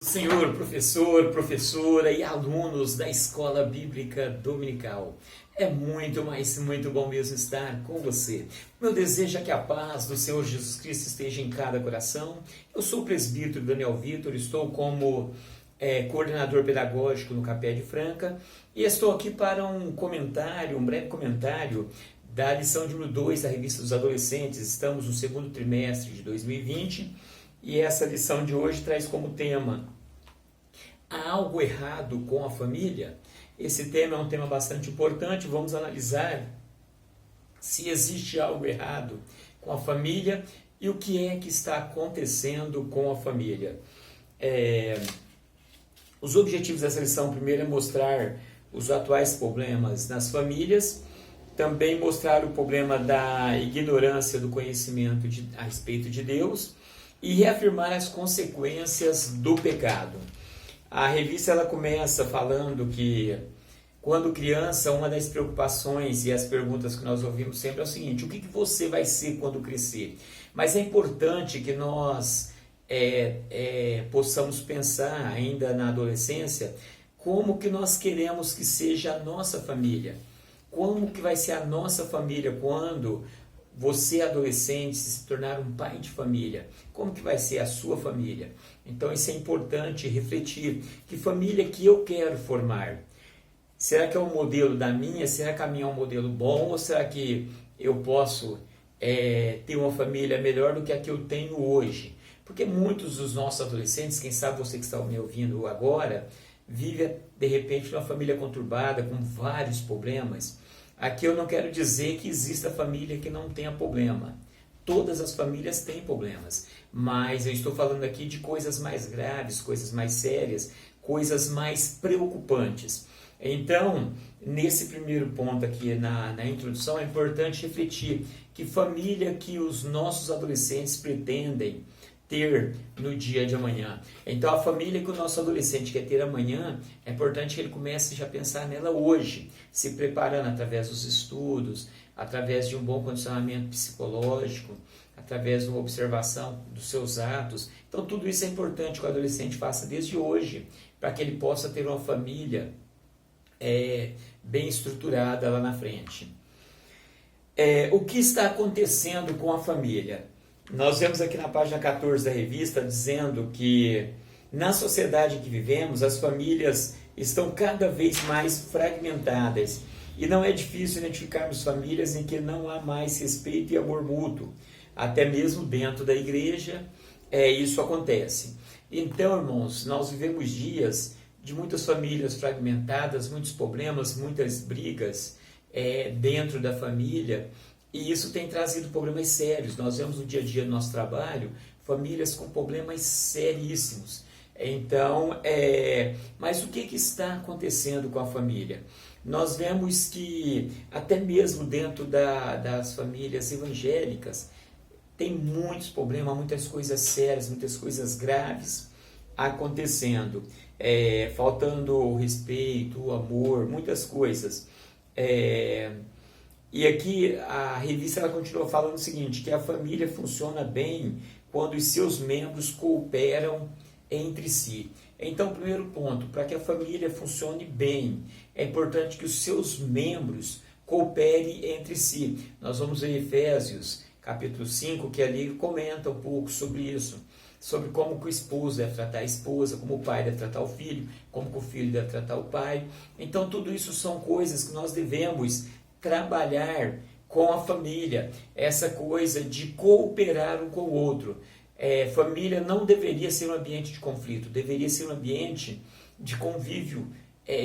Senhor professor, professora e alunos da Escola Bíblica Dominical. É muito bom mesmo estar com você. Meu desejo é que a paz do Senhor Jesus Cristo esteja em cada coração. Eu sou o presbítero Daniel Vitor, estou como coordenador pedagógico no Capé de Franca e estou aqui para um breve comentário da lição de número 2 da Revista dos Adolescentes. Estamos no segundo trimestre de 2020 e essa lição de hoje traz como tema: há algo errado com a família? Esse tema é um tema bastante importante. Vamos analisar se existe algo errado com a família e o que é que está acontecendo com a família. Os objetivos dessa lição, primeiro, é mostrar os atuais problemas nas famílias, também mostrar o problema da ignorância do conhecimento a respeito de Deus e reafirmar as consequências do pecado. A revista ela começa falando que, quando criança, uma das preocupações e as perguntas que nós ouvimos sempre é o seguinte: o que você vai ser quando crescer? Mas é importante que nós possamos pensar, ainda na adolescência, como que nós queremos que seja a nossa família. Como que vai ser a nossa família quando você, adolescente, se tornar um pai de família? Como que vai ser a sua família? Então isso é importante refletir. Que família que eu quero formar? Será que é o modelo da minha? Será que a minha é um modelo bom? Ou será que eu posso ter uma família melhor do que a que eu tenho hoje? Porque muitos dos nossos adolescentes, quem sabe você que está me ouvindo agora, vive de repente numa família conturbada, com vários problemas. Aqui eu não quero dizer que exista família que não tenha problema. Todas as famílias têm problemas, mas eu estou falando aqui de coisas mais graves, coisas mais sérias, coisas mais preocupantes. Então, nesse primeiro ponto aqui na introdução, é importante refletir que família que os nossos adolescentes pretendem ter no dia de amanhã. Então, a família que o nosso adolescente quer ter amanhã, é importante que ele comece já a pensar nela hoje, se preparando através dos estudos, através de um bom condicionamento psicológico, através de uma observação dos seus atos. Então, tudo isso é importante que o adolescente faça desde hoje, para que ele possa ter uma família bem estruturada lá na frente. O que está acontecendo com a família? Nós vemos aqui na página 14 da revista dizendo que na sociedade em que vivemos, as famílias estão cada vez mais fragmentadas e não é difícil identificarmos famílias em que não há mais respeito e amor mútuo. Até mesmo dentro da igreja, isso acontece. Então, irmãos, nós vivemos dias de muitas famílias fragmentadas, muitos problemas, muitas brigas dentro da família. E isso tem trazido problemas sérios. Nós vemos no dia a dia do nosso trabalho famílias com problemas seríssimos. Então, mas o que está acontecendo com a família? Nós vemos que até mesmo dentro das famílias evangélicas tem muitos problemas, muitas coisas sérias, muitas coisas graves acontecendo. Faltando o respeito, o amor, muitas coisas. E aqui a revista ela continua falando o seguinte, que a família funciona bem quando os seus membros cooperam entre si. Então, primeiro ponto, para que a família funcione bem, é importante que os seus membros cooperem entre si. Nós vamos ver Efésios, capítulo 5, que ali comenta um pouco sobre isso, sobre como que o esposo deve tratar a esposa, como o pai deve tratar o filho, como que o filho deve tratar o pai. Então, tudo isso são coisas que nós devemos trabalhar com a família, essa coisa de cooperar um com o outro. Família não deveria ser um ambiente de conflito, deveria ser um ambiente de convívio,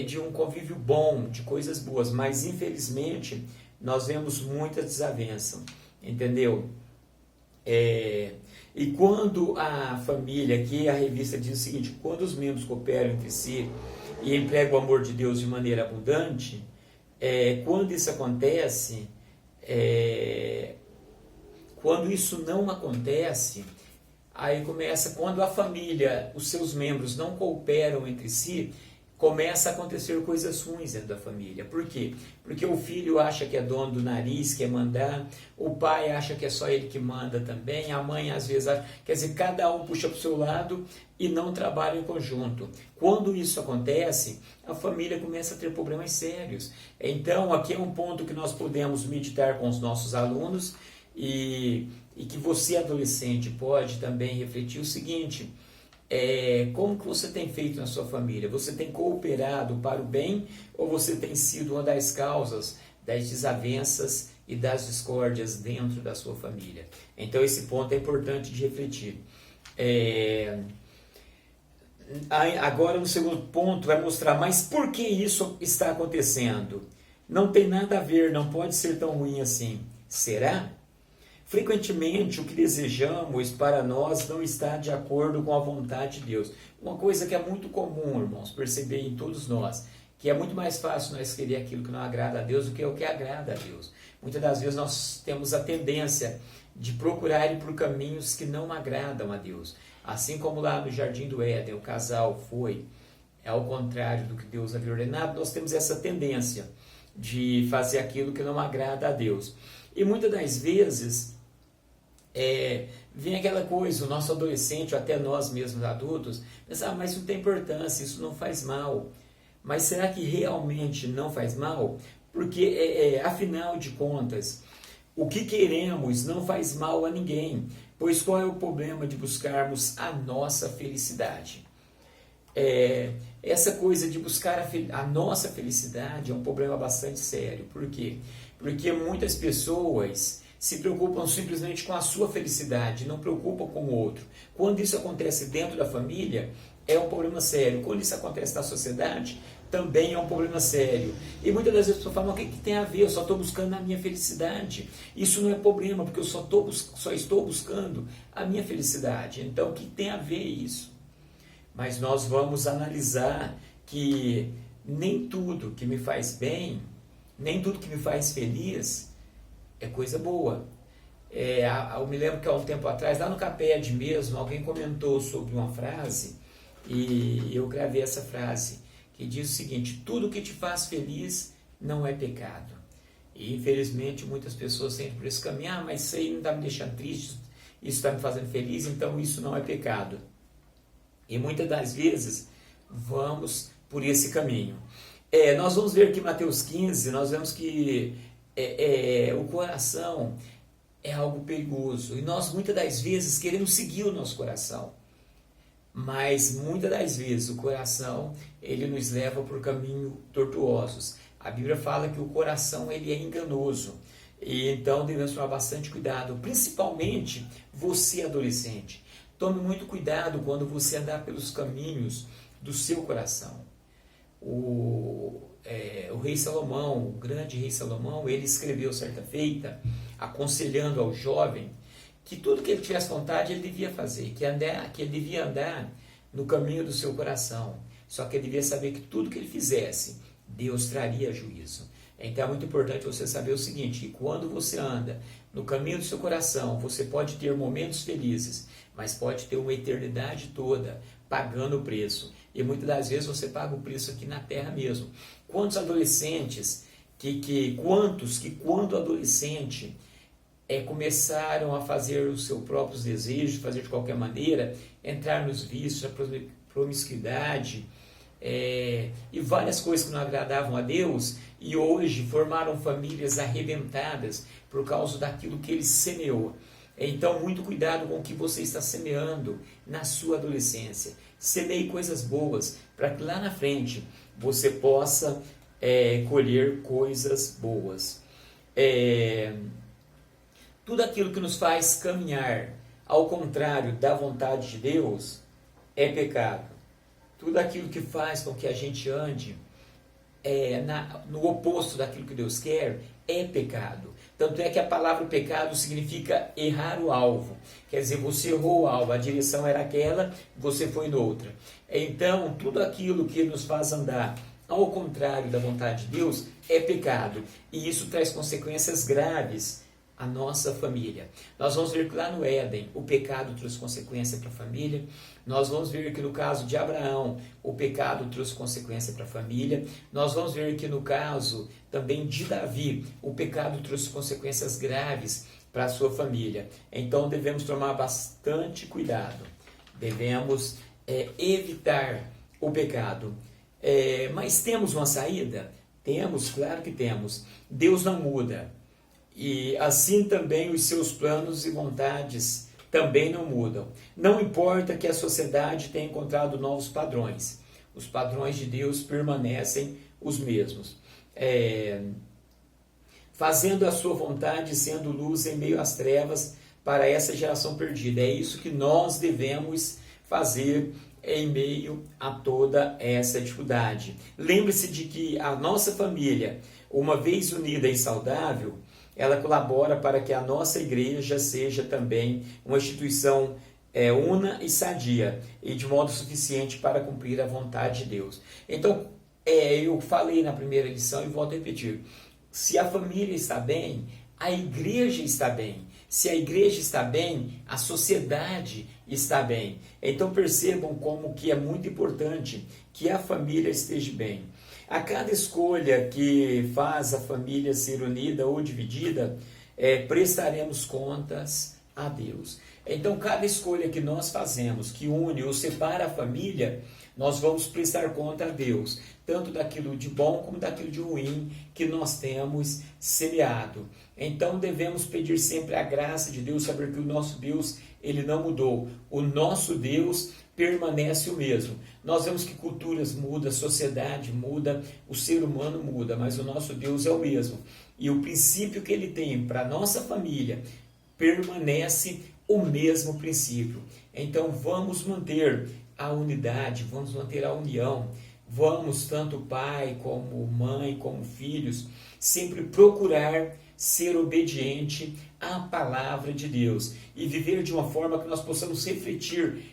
de um convívio bom, de coisas boas, mas infelizmente nós vemos muita desavença, entendeu? E quando a família, aqui a revista diz o seguinte: quando os membros cooperam entre si e empregam o amor de Deus de maneira abundante, quando isso acontece, quando isso não acontece, aí começa, quando a família, os seus membros não cooperam entre si, começa a acontecer coisas ruins dentro da família. Por quê? Porque o filho acha que é dono do nariz, quer mandar, o pai acha que é só ele que manda também, a mãe às vezes acha, quer dizer, cada um puxa para o seu lado e não trabalha em conjunto. Quando isso acontece, a família começa a ter problemas sérios. Então, aqui é um ponto que nós podemos meditar com os nossos alunos e que você, adolescente, pode também refletir o seguinte: como que você tem feito na sua família? Você tem cooperado para o bem ou você tem sido uma das causas das desavenças e das discórdias dentro da sua família? Então esse ponto é importante de refletir. Agora no segundo ponto vai mostrar, mas por que isso está acontecendo? Não tem nada a ver, não pode ser tão ruim assim. Será? Frequentemente, o que desejamos para nós não está de acordo com a vontade de Deus. Uma coisa que é muito comum, irmãos, perceber em todos nós, que é muito mais fácil nós querer aquilo que não agrada a Deus do que o que agrada a Deus. Muitas das vezes nós temos a tendência de procurar ir por caminhos que não agradam a Deus. Assim como lá no Jardim do Éden, o casal foi ao contrário do que Deus havia ordenado, nós temos essa tendência de fazer aquilo que não agrada a Deus. E muitas das vezes vem aquela coisa, o nosso adolescente, ou até nós mesmos adultos, pensar, mas isso não tem importância, isso não faz mal. Mas será que realmente não faz mal? Porque, afinal de contas, o que queremos não faz mal a ninguém, pois qual é o problema de buscarmos a nossa felicidade? Essa coisa de buscar a nossa felicidade é um problema bastante sério. Por quê? Porque muitas pessoas se preocupam simplesmente com a sua felicidade, não preocupam com o outro. Quando isso acontece dentro da família, é um problema sério. Quando isso acontece na sociedade, também é um problema sério. E muitas das vezes a pessoa fala, mas o que tem a ver? Eu só estou buscando a minha felicidade. Isso não é problema, porque eu só estou buscando a minha felicidade. Então, o que tem a ver isso? Mas nós vamos analisar que nem tudo que me faz bem, nem tudo que me faz feliz é coisa boa. Eu me lembro que há um tempo atrás, lá no CAPED mesmo, alguém comentou sobre uma frase e eu gravei essa frase, que diz o seguinte: tudo que te faz feliz não é pecado. E infelizmente muitas pessoas sentem por esse caminho, mas isso aí não está me deixando triste, isso está me fazendo feliz, então isso não é pecado. E muitas das vezes vamos por esse caminho. Nós vamos ver aqui em Mateus 15, nós vemos que o coração é algo perigoso. E nós muitas das vezes queremos seguir o nosso coração. Mas muitas das vezes o coração ele nos leva por caminhos tortuosos. A Bíblia fala que o coração ele é enganoso. E então devemos tomar bastante cuidado, principalmente você adolescente. Tome muito cuidado quando você andar pelos caminhos do seu coração. O rei Salomão, o grande rei Salomão, ele escreveu certa feita, aconselhando ao jovem, que tudo que ele tivesse vontade ele devia fazer, que ele devia andar no caminho do seu coração. Só que ele devia saber que tudo que ele fizesse, Deus traria juízo. Então é muito importante você saber o seguinte, que quando você anda no caminho do seu coração, você pode ter momentos felizes, mas pode ter uma eternidade toda pagando o preço. E muitas das vezes você paga o preço aqui na terra mesmo. Quantos adolescentes, quantos que quando adolescente começaram a fazer os seus próprios desejos, fazer de qualquer maneira, entrar nos vícios, a promiscuidade, e várias coisas que não agradavam a Deus, e hoje formaram famílias arrebentadas por causa daquilo que ele semeou. Então, muito cuidado com o que você está semeando na sua adolescência. Semeie coisas boas, para que lá na frente você possa colher coisas boas. Tudo aquilo que nos faz caminhar ao contrário da vontade de Deus é pecado. Tudo aquilo que faz com que a gente ande no oposto daquilo que Deus quer é pecado. Tanto é que a palavra pecado significa errar o alvo. Quer dizer, você errou o alvo, a direção era aquela, você foi noutra. Então, tudo aquilo que nos faz andar ao contrário da vontade de Deus é pecado. E isso traz consequências graves a nossa família. Nós vamos ver que lá no Éden o pecado trouxe consequência para a família. Nós vamos ver que no caso de Abraão o pecado trouxe consequência para a família. Nós vamos ver que no caso também de Davi o pecado trouxe consequências graves para a sua família. Então devemos tomar bastante cuidado. Devemos evitar o pecado. Mas temos uma saída? Temos, claro que temos. Deus não muda. E assim também os seus planos e vontades também não mudam. Não importa que a sociedade tenha encontrado novos padrões. Os padrões de Deus permanecem os mesmos. Fazendo a sua vontade, sendo luz em meio às trevas para essa geração perdida. É isso que nós devemos fazer em meio a toda essa dificuldade. Lembre-se de que a nossa família, uma vez unida e saudável, ela colabora para que a nossa igreja seja também uma instituição una e sadia e de modo suficiente para cumprir a vontade de Deus. Então, eu falei na primeira lição e volto a repetir. Se a família está bem, a igreja está bem. Se a igreja está bem, a sociedade está bem. Então percebam como que é muito importante que a família esteja bem. A cada escolha que faz a família ser unida ou dividida, prestaremos contas a Deus. Então cada escolha que nós fazemos, que une ou separa a família, nós vamos prestar conta a Deus, tanto daquilo de bom como daquilo de ruim que nós temos semeado. Então devemos pedir sempre a graça de Deus, saber que o nosso Deus, ele não mudou. O nosso Deus permanece o mesmo. Nós vemos que culturas mudam, a sociedade muda, o ser humano muda, mas o nosso Deus é o mesmo. E o princípio que ele tem para a nossa família permanece o mesmo princípio. Então vamos manter a unidade, vamos manter a união, vamos, tanto pai como mãe, como filhos, sempre procurar ser obediente à palavra de Deus e viver de uma forma que nós possamos refletir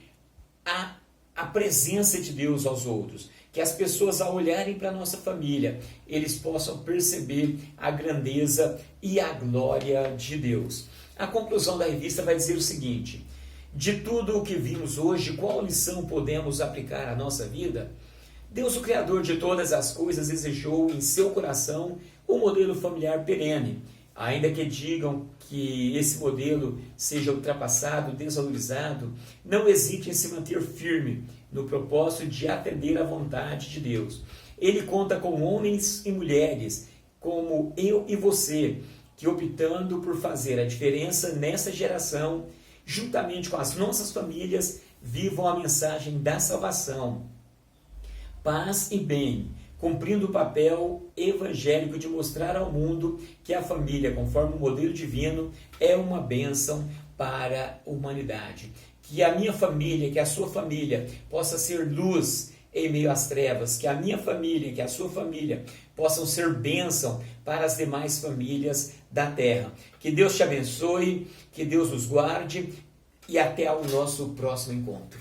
a presença de Deus aos outros. Que as pessoas, ao olharem para a nossa família, eles possam perceber a grandeza e a glória de Deus. A conclusão da revista vai dizer o seguinte: de tudo o que vimos hoje, qual lição podemos aplicar à nossa vida? Deus, o Criador de todas as coisas, desejou em seu coração um modelo familiar perene. Ainda que digam que esse modelo seja ultrapassado, desvalorizado, não hesite em se manter firme no propósito de atender à vontade de Deus. Ele conta com homens e mulheres, como eu e você, que optando por fazer a diferença nessa geração, juntamente com as nossas famílias, vivam a mensagem da salvação. Paz e bem, cumprindo o papel evangélico de mostrar ao mundo que a família, conforme o modelo divino, é uma bênção para a humanidade. Que a minha família, que a sua família possa ser luz em meio às trevas, que a minha família, que a sua família possam ser bênção para as demais famílias da terra. Que Deus te abençoe, que Deus nos guarde e até o nosso próximo encontro.